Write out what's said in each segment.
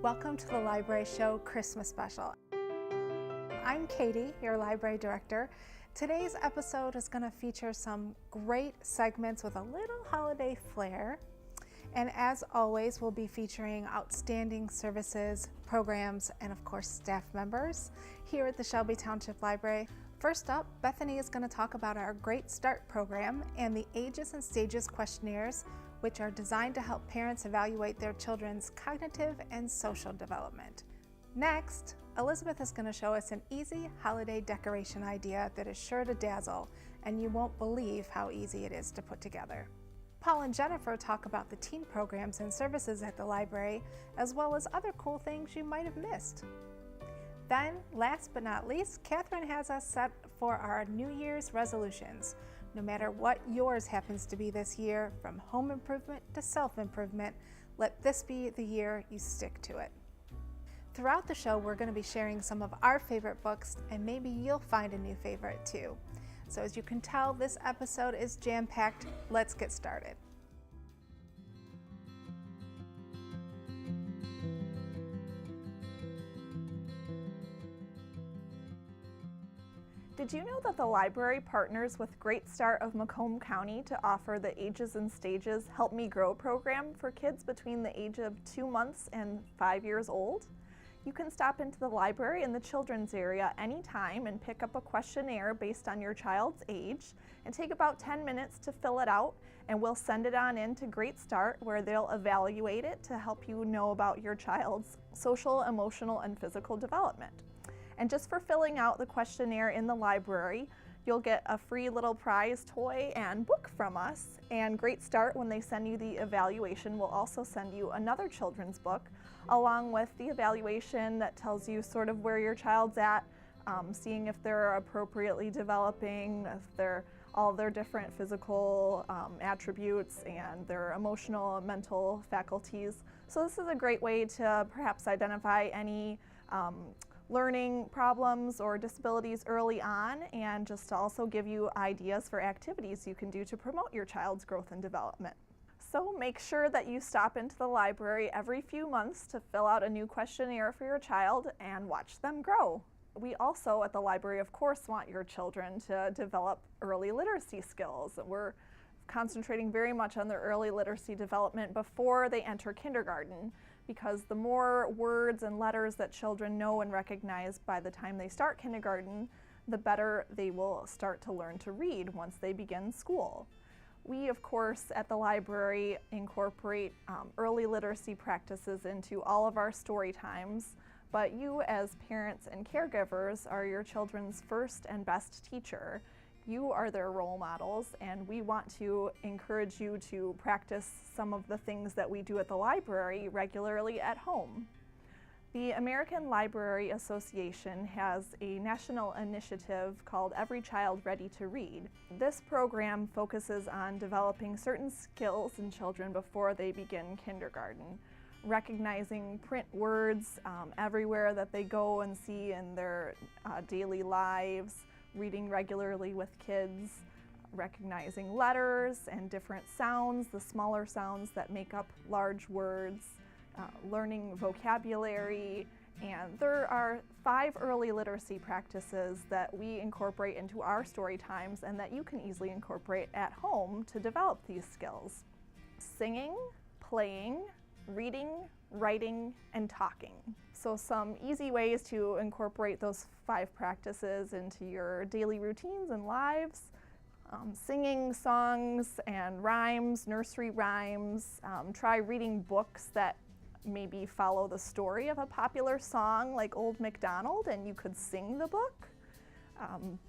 Welcome to the Library Show Christmas Special. I'm Katie, your library director. Today's episode is going to feature some great segments with a little holiday flair. And as always, we'll be featuring outstanding services, programs, and of course staff members here at the Shelby Township Library. First up, Bethany is going to talk about our Great Start program and the Ages and Stages questionnaires, which are designed to help parents evaluate their children's cognitive and social development. Next, Elizabeth is going to show us an easy holiday decoration idea that is sure to dazzle, and you won't believe how easy it is to put together. Paul and Jennifer talk about the teen programs and services at the library, as well as other cool things you might have missed. Then, last but not least, Catherine has us set for our New Year's resolutions. No matter what yours happens to be this year, from home improvement to self-improvement, let this be the year you stick to it. Throughout the show, we're going to be sharing some of our favorite books, and maybe you'll find a new favorite too. So as you can tell, this episode is jam-packed. Let's get started. Did you know that the library partners with Great Start of Macomb County to offer the Ages and Stages Help Me Grow program for kids between the age of 2 months and 5 years old? You can stop into the library in the children's area anytime and pick up a questionnaire based on your child's age and take about 10 minutes to fill it out, and we'll send it on in to Great Start where they'll evaluate it to help you know about your child's social, emotional, and physical development. And just for filling out the questionnaire in the library, you'll get a free little prize toy and book from us. And Great Start, when they send you the evaluation, will also send you another children's book along with the evaluation that tells you sort of where your child's at, seeing if they're appropriately developing, if they're all their different physical attributes and their emotional and mental faculties. So this is a great way to perhaps identify any learning problems or disabilities early on, and just to also give you ideas for activities you can do to promote your child's growth and development. So make sure that you stop into the library every few months to fill out a new questionnaire for your child and watch them grow. We also at the library, of course, want your children to develop early literacy skills. We're concentrating very much on their early literacy development before they enter kindergarten, because the more words and letters that children know and recognize by the time they start kindergarten, the better they will start to learn to read once they begin school. We, of course, at the library incorporate early literacy practices into all of our story times, but you as parents and caregivers are your children's first and best teacher. You are their role models, and we want to encourage you to practice some of the things that we do at the library regularly at home. The American Library Association has a national initiative called Every Child Ready to Read. This program focuses on developing certain skills in children before they begin kindergarten, recognizing print words everywhere that they go and see in their daily lives, reading regularly with kids, recognizing letters and different sounds, the smaller sounds that make up large words, learning vocabulary, and there are 5 early literacy practices that we incorporate into our story times and that you can easily incorporate at home to develop these skills. Singing, playing, reading, writing, and talking. So some easy ways to incorporate those 5 practices into your daily routines and lives. Singing songs and rhymes, nursery rhymes. Try reading books that maybe follow the story of a popular song like Old MacDonald, and you could sing the book.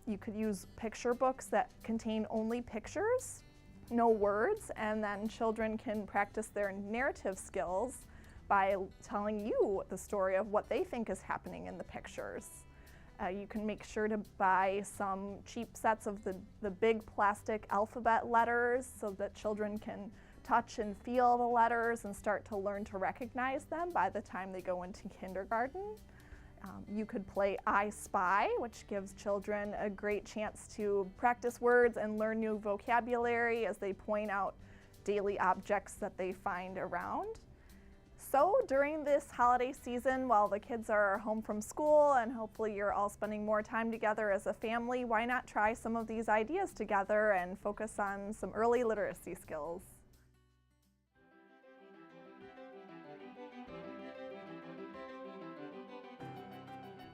You could use picture books that contain only pictures, no words, and then children can practice their narrative skills by telling you the story of what they think is happening in the pictures. You can make sure to buy some cheap sets of the big plastic alphabet letters so that children can touch and feel the letters and start to learn to recognize them by the time they go into kindergarten. You could play I Spy, which gives children a great chance to practice words and learn new vocabulary as they point out daily objects that they find around. So during this holiday season, while the kids are home from school and hopefully you're all spending more time together as a family, why not try some of these ideas together and focus on some early literacy skills?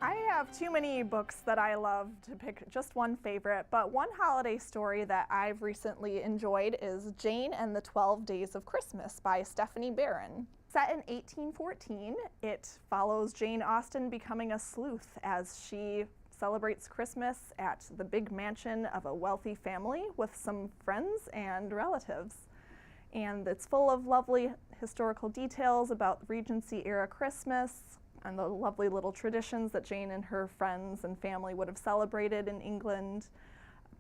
I have too many books that I love to pick just one favorite, but one holiday story that I've recently enjoyed is Jane and the 12 Days of Christmas by Stephanie Barron. Set in 1814, it follows Jane Austen becoming a sleuth as she celebrates Christmas at the big mansion of a wealthy family with some friends and relatives. And it's full of lovely historical details about Regency era Christmas and the lovely little traditions that Jane and her friends and family would have celebrated in England.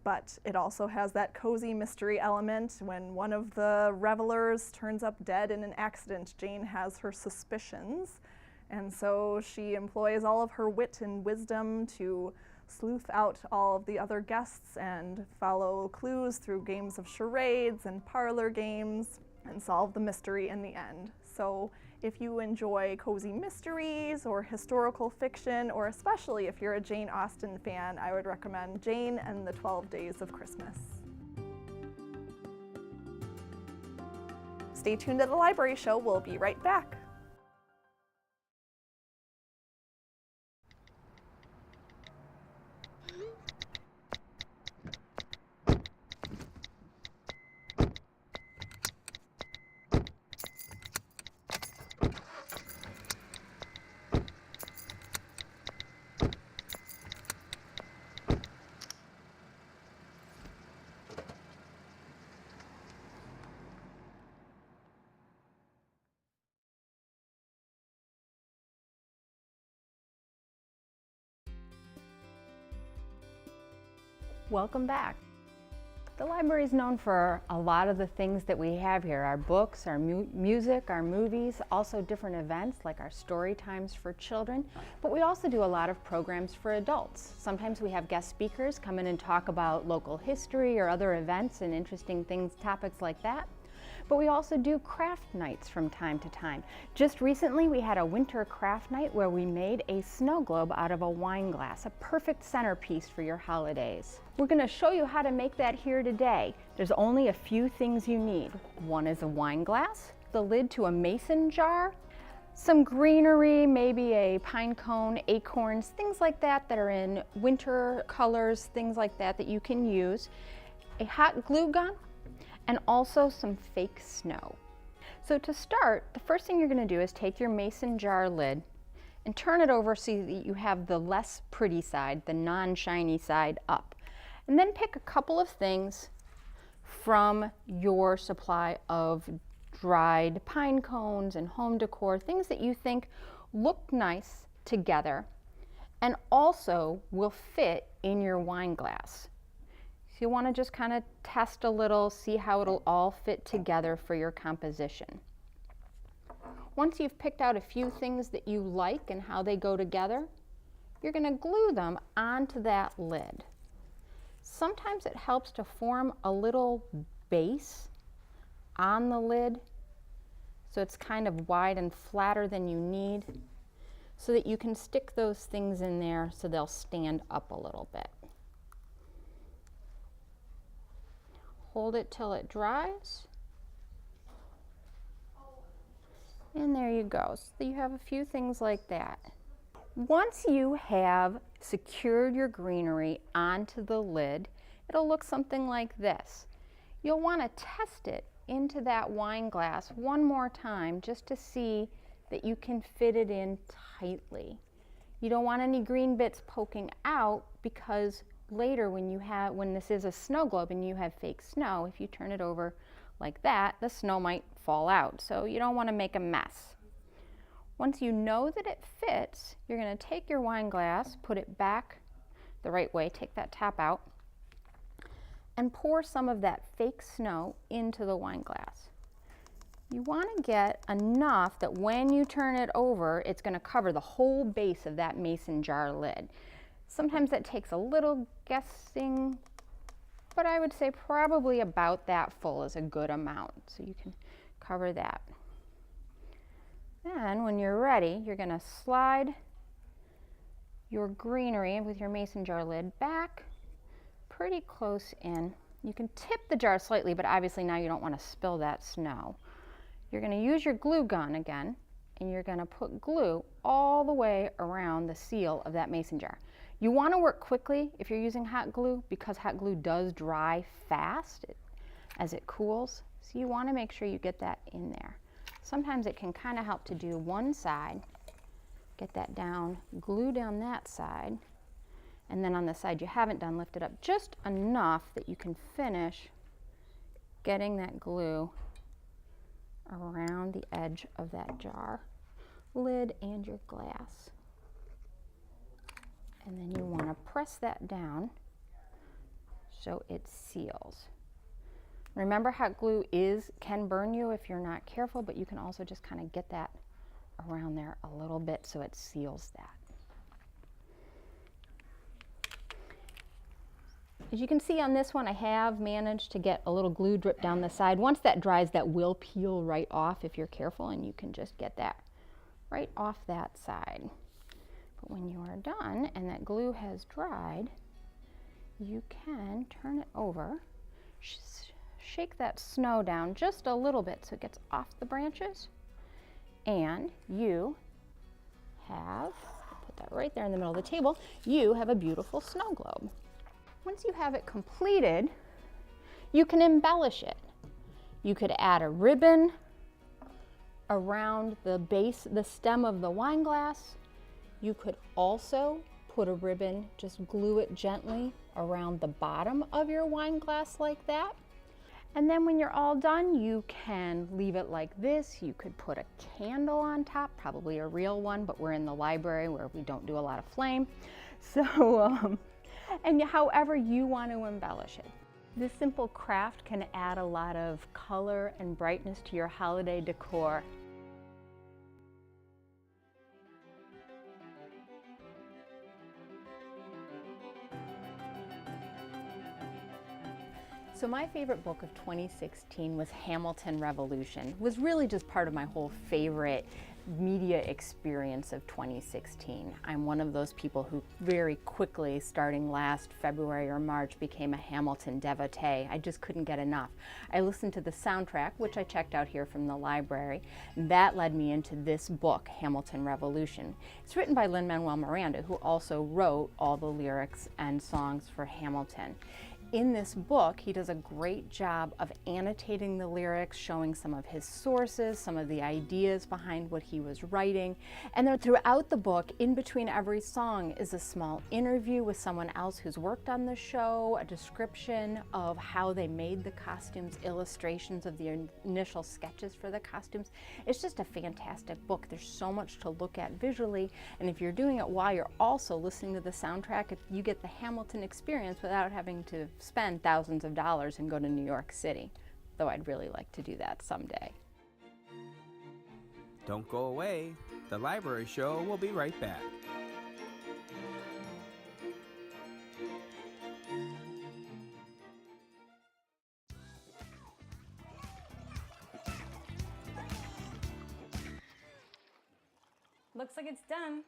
But it also has that cozy mystery element. When one of the revelers turns up dead in an accident, Jane has her suspicions. And so she employs all of her wit and wisdom to sleuth out all of the other guests and follow clues through games of charades and parlor games and solve the mystery in the end. So if you enjoy cozy mysteries or historical fiction, or especially if you're a Jane Austen fan, I would recommend Jane and the 12 Days of Christmas. Stay tuned to the Library Show. We'll be right back. Welcome back. The library is known for a lot of the things that we have here, our books, our music, our movies, also different events like our story times for children, but we also do a lot of programs for adults. Sometimes we have guest speakers come in and talk about local history or other events and interesting things, topics like that. But we also do craft nights from time to time. Just recently we had a winter craft night where we made a snow globe out of a wine glass, a perfect centerpiece for your holidays. We're going to show you how to make that here today. There's only a few things you need. One is a wine glass, the lid to a mason jar, some greenery, maybe a pine cone, acorns, things like that that are in winter colors, things like that that you can use, a hot glue gun, and also some fake snow. So to start, the first thing you're going to do is take your mason jar lid and turn it over so that you have the less pretty side, the non-shiny side up. And then pick a couple of things from your supply of dried pine cones and home decor, things that you think look nice together and also will fit in your wine glass. You want to just kind of test a little, see how it'll all fit together for your composition. Once you've picked out a few things that you like and how they go together, you're going to glue them onto that lid. Sometimes it helps to form a little base on the lid so it's kind of wide and flatter than you need so that you can stick those things in there so they'll stand up a little bit. Hold it till it dries. And there you go. So you have a few things like that. Once you have secured your greenery onto the lid, it'll look something like this. You'll want to test it into that wine glass one more time just to see that you can fit it in tightly. You don't want any green bits poking out because later when this is a snow globe and you have fake snow, if you turn it over like that, the snow might fall out. So you don't want to make a mess. Once you know that it fits, you're going to take your wine glass, put it back the right way, take that top out, and pour some of that fake snow into the wine glass. You want to get enough that when you turn it over, it's going to cover the whole base of that mason jar lid. Sometimes that takes a little guessing, but I would say probably about that full is a good amount. So you can cover that. Then when you're ready, you're going to slide your greenery with your mason jar lid back pretty close in. You can tip the jar slightly, but obviously now you don't want to spill that snow. You're going to use your glue gun again, and you're going to put glue all the way around the seal of that mason jar. You want to work quickly if you're using hot glue, because hot glue does dry fast as it cools. So you want to make sure you get that in there. Sometimes it can kind of help to do one side, get that down, glue down that side, and then on the side you haven't done, lift it up just enough that you can finish getting that glue around the edge of that jar lid and your glass. And then you want to press that down so it seals. Remember, hot glue can burn you if you're not careful, but you can also just kind of get that around there a little bit so it seals that. As you can see on this one, I have managed to get a little glue drip down the side. Once that dries, that will peel right off if you're careful, and you can just get that right off that side. But when you are done and that glue has dried, you can turn it over, shake that snow down just a little bit so it gets off the branches, and you have, put that right there in the middle of the table, you have a beautiful snow globe. Once you have it completed, you can embellish it. You could add a ribbon around the base, the stem of the wine glass. You could also put a ribbon, just glue it gently around the bottom of your wine glass like that. And then when you're all done, you can leave it like this. You could put a candle on top, probably a real one, but we're in the library where we don't do a lot of flame. So, and however you want to embellish it. This simple craft can add a lot of color and brightness to your holiday decor. So my favorite book of 2016 was Hamilton Revolution. It was really just part of my whole favorite media experience of 2016. I'm one of those people who very quickly, starting last February or March, became a Hamilton devotee. I just couldn't get enough. I listened to the soundtrack, which I checked out here from the library, and that led me into this book, Hamilton Revolution. It's written by Lin-Manuel Miranda, who also wrote all the lyrics and songs for Hamilton. In this book, he does a great job of annotating the lyrics, showing some of his sources, some of the ideas behind what he was writing. And then throughout the book, in between every song, is a small interview with someone else who's worked on the show, a description of how they made the costumes, illustrations of the initial sketches for the costumes. It's just a fantastic book. There's so much to look at visually, and if you're doing it while you're also listening to the soundtrack, you get the Hamilton experience without having to spend thousands of dollars and go to New York City, though I'd really like to do that someday. Don't go away. The Library Show will be right back. Looks like it's done.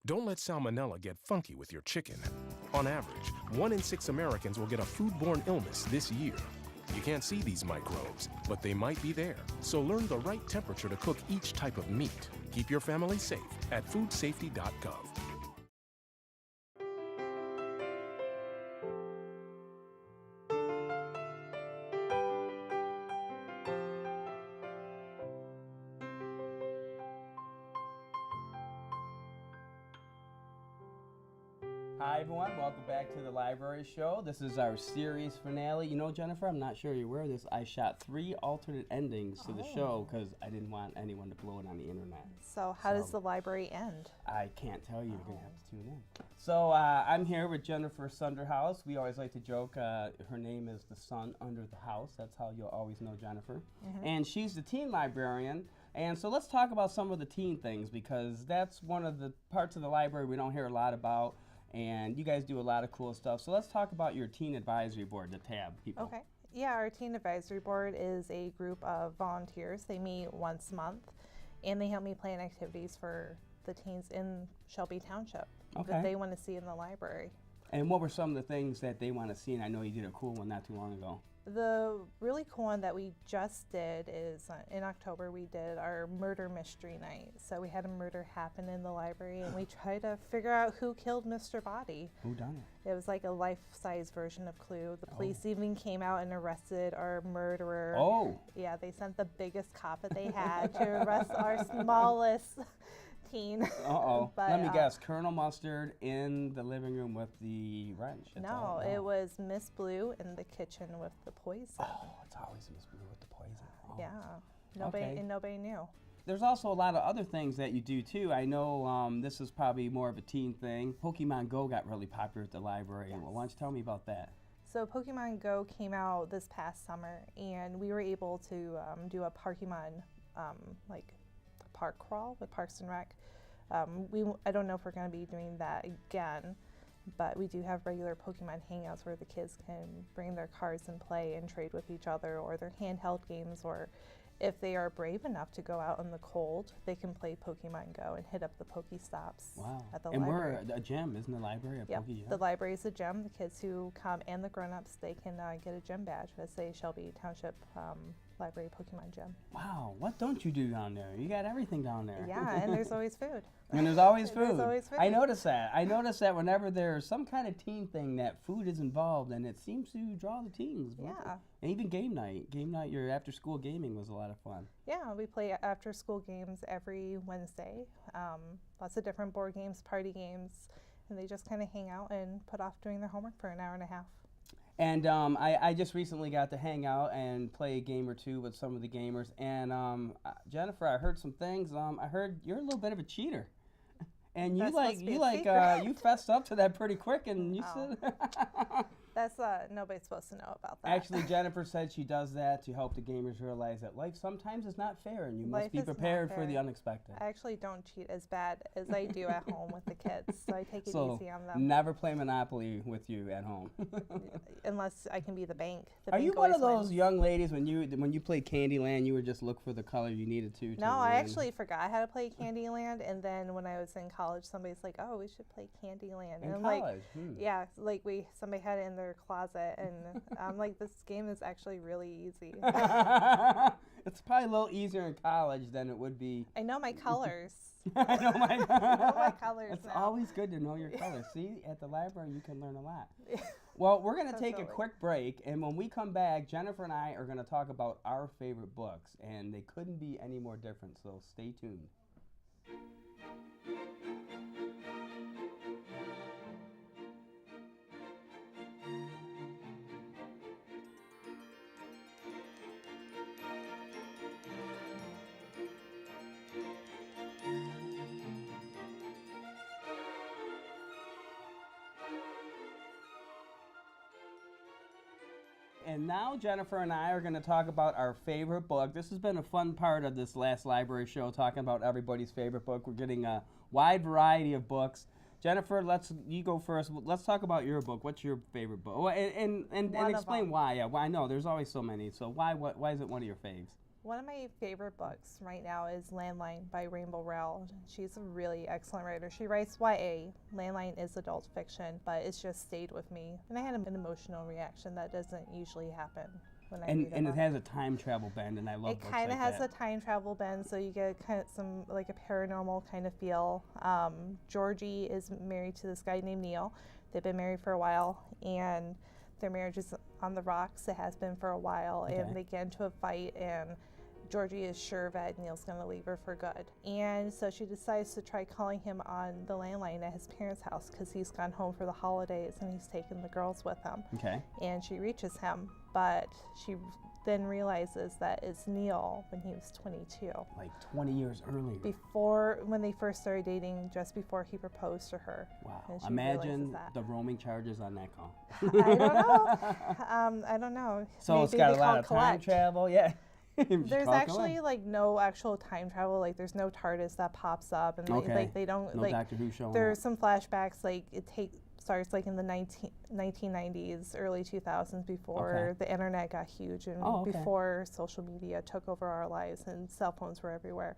Don't let salmonella get funky with your chicken. On average, 1 in 6 Americans will get a foodborne illness this year. You can't see these microbes, but they might be there. So learn the right temperature to cook each type of meat. Keep your family safe at FoodSafety.gov. Hi everyone, welcome back to the Library Show. This is our series finale. You know, Jennifer, I'm not sure you're aware of this. I shot 3 alternate endings to the show because I didn't want anyone to blow it on the internet. So how does the library end? I can't tell you. You're going to have to tune in. So I'm here with Jennifer Sunderhouse. We always like to joke. Her name is the sun under the house. That's how you'll always know Jennifer. And she's the teen librarian. And so let's talk about some of the teen things, because that's one of the parts of the library we don't hear a lot about. and you guys do a lot of cool stuff. So let's talk about your teen advisory board, the TAB people. Okay. Yeah, our teen advisory board is a group of volunteers. They meet once a month, and they help me plan activities for the teens in Shelby Township that they want to see in the library. And what were some of the things that they want to see? And I know you did a cool one not too long ago. The really cool one that we just did is in October we did our murder mystery night. So we had a murder happen in the library and we tried to figure out who killed Mr. Body. Who done it? It was like a life-size version of Clue. The police even came out and arrested our murderer. Oh. Yeah, they sent the biggest cop that they had to arrest our smallest teen. Uh-oh. Let me guess, Colonel Mustard in the living room with the wrench. No, it was Miss Blue in the kitchen with the poison. Oh, it's always Miss Blue with the poison. Oh. Yeah, nobody knew. There's also a lot of other things that you do too. I know this is probably more of a teen thing. Pokemon Go got really popular at the library. Yes. Well, why don't you tell me about that? So Pokemon Go came out this past summer, and we were able to do a Pokemon like park crawl with Parks and Rec. I don't know if we're going to be doing that again, but we do have regular Pokemon hangouts where the kids can bring their cards and play and trade with each other, or their handheld games, or if they are brave enough to go out in the cold, they can play Pokemon Go and hit up the Pokestops at the library. And we're a gym, isn't the library a Poke gym? The library is a gym. The kids who come and the grown-ups, they can get a gym badge that say Shelby Township Library Pokemon Gym. Wow, what don't you do down there? You got everything down there. Yeah, and there's always food. And there's always food. There's always food. I notice that. I notice that whenever there's some kind of teen thing, that food is involved, and it seems to draw the teens. Yeah. And even game night. Game night, your after-school gaming was a lot of fun. Yeah, we play after-school games every Wednesday. Lots of different board games, party games, and they just kind of hang out and put off doing their homework for an hour and a half. And I just recently got to hang out and play a game or two with some of the gamers. And Jennifer, I heard some things. I heard you're a little bit of a cheater. And you fessed up to that pretty quick, and you said that's nobody's supposed to know about that. Actually, Jennifer said she does that to help the gamers realize that life sometimes is not fair, and you must be prepared for the unexpected. I actually don't cheat as bad as I do at home with the kids, so I take it easy on them. Never play Monopoly with you at home, unless I can be the bank. Are you one of those young ladies when you played Candyland, you would just look for the color you needed to? No, I actually forgot how to play Candyland, and then when I was in college, somebody's like, "Oh, we should play Candyland." In and college? Yeah, like somebody had it in their closet, and I'm like, this game is actually really easy. It's probably a little easier in college than it would be. I know my colors. I know my colors. It's now. always good to know your colors. See, at the library you can learn a lot. Well, we're going to take a quick break, and when we come back, Jennifer and I are going to talk about our favorite books, and they couldn't be any more different, so stay tuned. And now Jennifer and I are going to talk about our favorite book. This has been a fun part of this last library show, talking about everybody's favorite book. We're getting a wide variety of books. Jennifer, you go first. Let's talk about your book. What's your favorite book? And explain why. Yeah, well, I know there's always so many. So why is it one of your faves? One of my favorite books right now is Landline by Rainbow Rowell. She's a really excellent writer. She writes YA. Landline is adult fiction, but it's just stayed with me. And I had an emotional reaction that doesn't usually happen when I read it. And it has a time travel bend, and I love books like that. It kind of has a time travel bend, so you get kind of some, like a paranormal kind of feel. Georgie is married to this guy named Neil. They've been married for a while, and their marriage is on the rocks. It has been for a while, and they get into a fight, and Georgie is sure that Neil's going to leave her for good. And so she decides to try calling him on the landline at his parents' house because he's gone home for the holidays and he's taken the girls with him. Okay. And she reaches him, but she then realizes that it's Neil when he was 22. Like 20 years earlier. Before, when they first started dating, just before he proposed to her. Wow. Imagine the roaming charges on that call. I don't know. I don't know. So maybe it's got a lot of time travel, yeah. There's actually like no actual time travel. Like there's no TARDIS that pops up, and they don't no like. Doctor Who showing There's up. some flashbacks. Like it starts like in the 1990s, early 2000s, before the internet got huge and before social media took over our lives and cell phones were everywhere.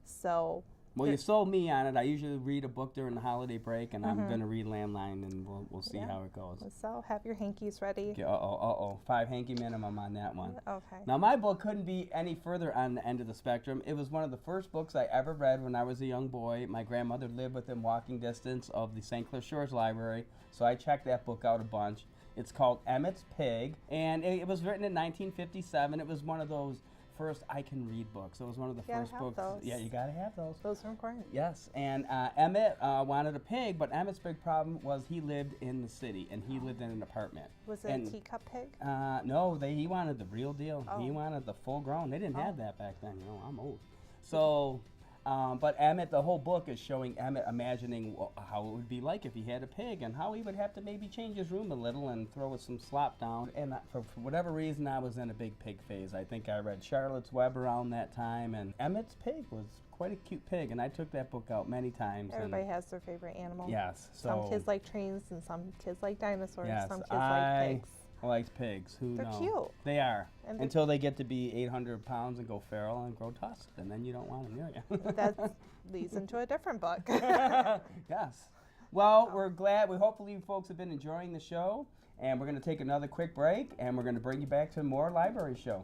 So. Well, you sold me on it. I usually read a book during the holiday break, and I'm going to read Landline, and we'll see how it goes. So have your hankies ready. Okay, 5 hanky minimum on that one. Okay. Now, my book couldn't be any further on the end of the spectrum. It was one of the first books I ever read when I was a young boy. My grandmother lived within walking distance of the St. Clair Shores Library, so I checked that book out a bunch. It's called Emmett's Pig, and it was written in 1957. It was one of those first I can read books. It was one of the first books. Those. Yeah, you gotta have those. Those are important. Yes, and Emmett wanted a pig, but Emmett's big problem was he lived in the city and he lived in an apartment. Was it a teacup pig? No, he wanted the real deal. He wanted the full grown. They didn't have that back then. You know, I'm old. So. But Emmett, the whole book is showing Emmett imagining how it would be like if he had a pig and how he would have to maybe change his room a little and throw some slop down. And for whatever reason, I was in a big pig phase. I think I read Charlotte's Web around that time, and Emmett's Pig was quite a cute pig, and I took that book out many times. Everybody has their favorite animal. Yes. So some kids like trains and some kids like dinosaurs. Yes, some kids like pigs. Likes pigs. They're cute. They are. And until they get to be 800 pounds and go feral and grow tusks, and then you don't want them near you. That leads into a different book. Yes. Well, we're glad. Hopefully you folks have been enjoying the show, and we're going to take another quick break, and we're going to bring you back to more Library Show.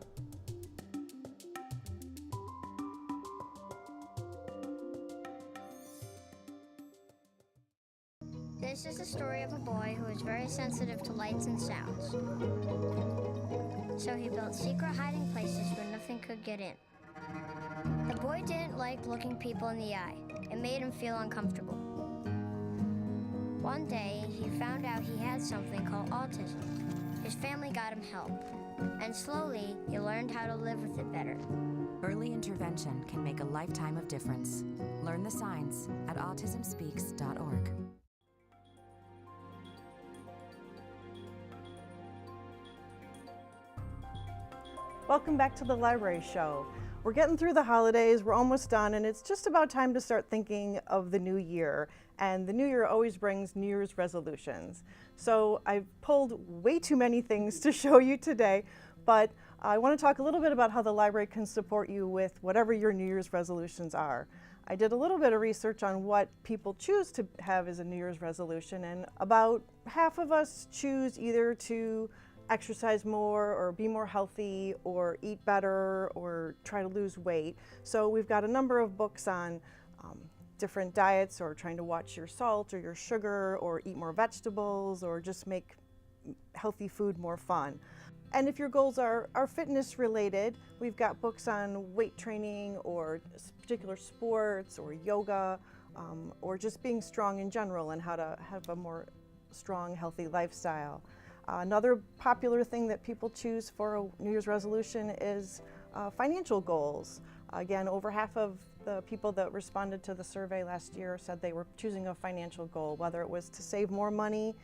This is the story of a boy who is very sensitive to lights and sounds. So he built secret hiding places where nothing could get in. The boy didn't like looking people in the eye. It made him feel uncomfortable. One day, he found out he had something called autism. His family got him help, and slowly, he learned how to live with it better. Early intervention can make a lifetime of difference. Learn the signs at autismspeaks.org. Welcome back to the Library Show. We're getting through the holidays, we're almost done, and it's just about time to start thinking of the new year. And the new year always brings New Year's resolutions. So I've pulled way too many things to show you today, but I want to talk a little bit about how the library can support you with whatever your New Year's resolutions are. I did a little bit of research on what people choose to have as a New Year's resolution, and about half of us choose either to exercise more or be more healthy or eat better or try to lose weight. So we've got a number of books on different diets, or trying to watch your salt or your sugar, or eat more vegetables, or just make healthy food more fun. And if your goals are fitness related, we've got books on weight training or particular sports or yoga, or just being strong in general and how to have a more strong, healthy lifestyle. Another popular thing that people choose for a New Year's resolution is financial goals. Again, over half of the people that responded to the survey last year said they were choosing a financial goal, whether it was to save more money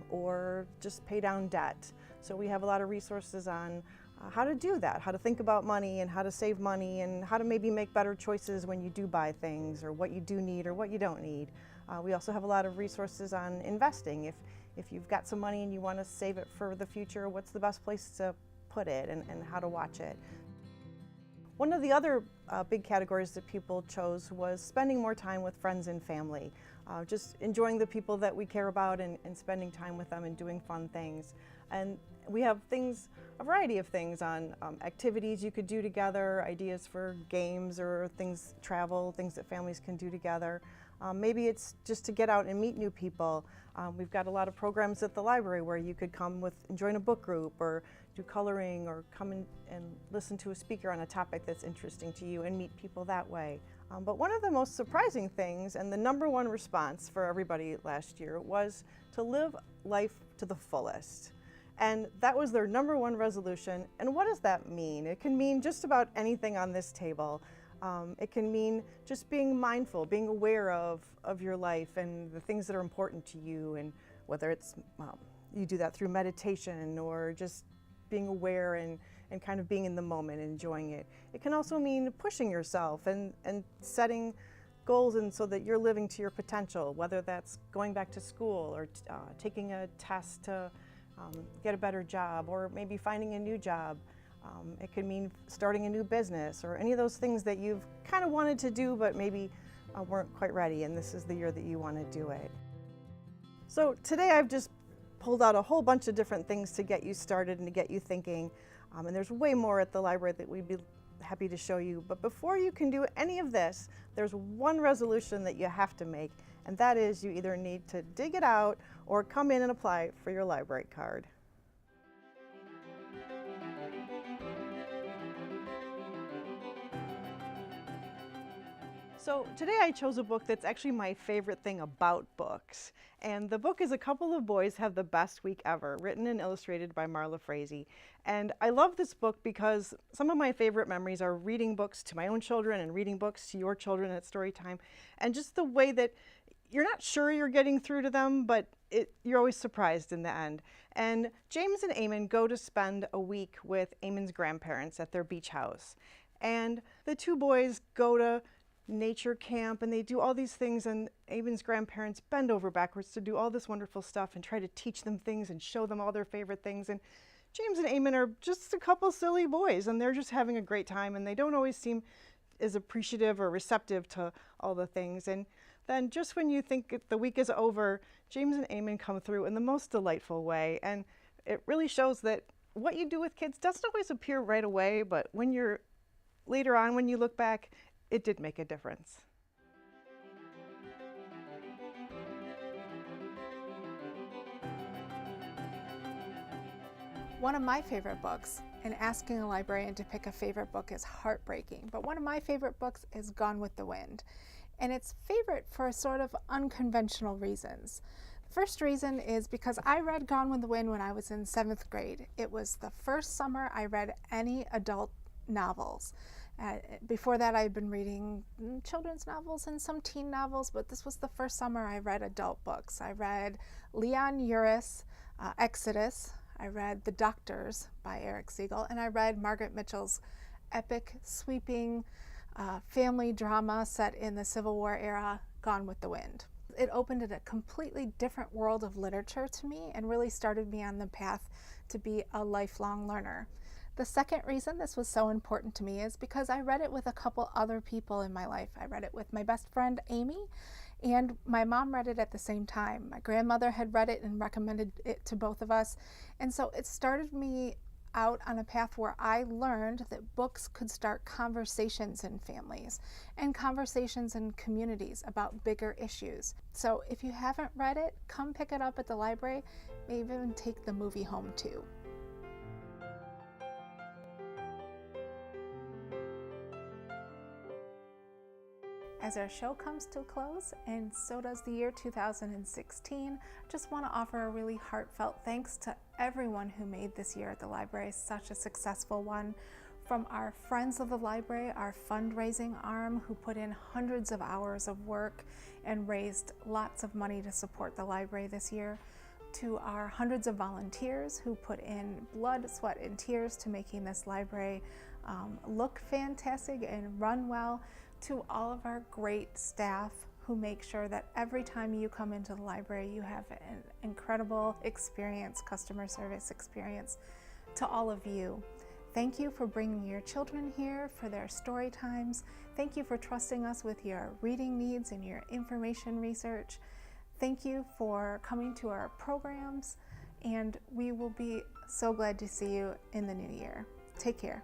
or just pay down debt. So we have a lot of resources on how to do that, how to think about money and how to save money, and how to maybe make better choices when you do buy things, or what you do need or what you don't need. We also have a lot of resources on investing. If you've got some money and you want to save it for the future, what's the best place to put it, and how to watch it. One of the other big categories that people chose was spending more time with friends and family. Just enjoying the people that we care about and spending time with them and doing fun things. And we have things, a variety of things on activities you could do together, ideas for games or things, travel, things that families can do together. Maybe it's just to get out and meet new people. We've got a lot of programs at the library where you could come and join a book group, or do coloring, or come and listen to a speaker on a topic that's interesting to you and meet people that way. But one of the most surprising things, and the number one response for everybody last year, was to live life to the fullest. And that was their number one resolution. And what does that mean? It can mean just about anything on this table. It can mean just being mindful, being aware of your life and the things that are important to you, and whether it's you do that through meditation or just being aware and and kind of being in the moment and enjoying it. It can also mean pushing yourself and setting goals and so that you're living to your potential, whether that's going back to school or taking a test to get a better job, or maybe finding a new job. It could mean starting a new business, or any of those things that you've kind of wanted to do but maybe weren't quite ready, and this is the year that you want to do it. So today I've just pulled out a whole bunch of different things to get you started and to get you thinking, and there's way more at the library that we'd be happy to show you. But before you can do any of this, there's one resolution that you have to make, and that is you either need to dig it out or come in and apply for your library card. So today I chose a book that's actually my favorite thing about books. And the book is A Couple of Boys Have the Best Week Ever, written and illustrated by Marla Frazee. And I love this book because some of my favorite memories are reading books to my own children and reading books to your children at story time. And just the way that you're not sure you're getting through to them, but you're always surprised in the end. And James and Eamon go to spend a week with Eamon's grandparents at their beach house. And the two boys go to nature camp and they do all these things, and Eamon's grandparents bend over backwards to do all this wonderful stuff and try to teach them things and show them all their favorite things. And James and Eamon are just a couple silly boys, and they're just having a great time, and they don't always seem as appreciative or receptive to all the things. And then just when you think the week is over, James and Eamon come through in the most delightful way, and it really shows that what you do with kids doesn't always appear right away, but when you're later on, when you look back, it did make a difference. One of my favorite books, and asking a librarian to pick a favorite book is heartbreaking, but one of my favorite books is Gone with the Wind. And it's favorite for sort of unconventional reasons. The first reason is because I read Gone with the Wind when I was in 7th grade. It was the first summer I read any adult novels. Before that, I had been reading children's novels and some teen novels, but this was the first summer I read adult books. I read Leon Uris' Exodus, I read The Doctors by Eric Siegel, and I read Margaret Mitchell's epic, sweeping family drama set in the Civil War era, Gone with the Wind. It opened a completely different world of literature to me and really started me on the path to be a lifelong learner. The second reason this was so important to me is because I read it with a couple other people in my life. I read it with my best friend Amy, and my mom read it at the same time. My grandmother had read it and recommended it to both of us, and so it started me out on a path where I learned that books could start conversations in families and conversations in communities about bigger issues. So if you haven't read it, come pick it up at the library, maybe even take the movie home too. As our show comes to a close, and so does the year 2016, I just want to offer a really heartfelt thanks to everyone who made this year at the library such a successful one. From our Friends of the Library, our fundraising arm, who put in hundreds of hours of work and raised lots of money to support the library this year, to our hundreds of volunteers who put in blood, sweat, and tears to making this library look fantastic and run well, to all of our great staff who make sure that every time you come into the library you have an incredible experience, customer service experience. To all of you, thank you for bringing your children here for their story times. Thank you for trusting us with your reading needs and your information research. Thank you for coming to our programs, and we will be so glad to see you in the new year. Take care.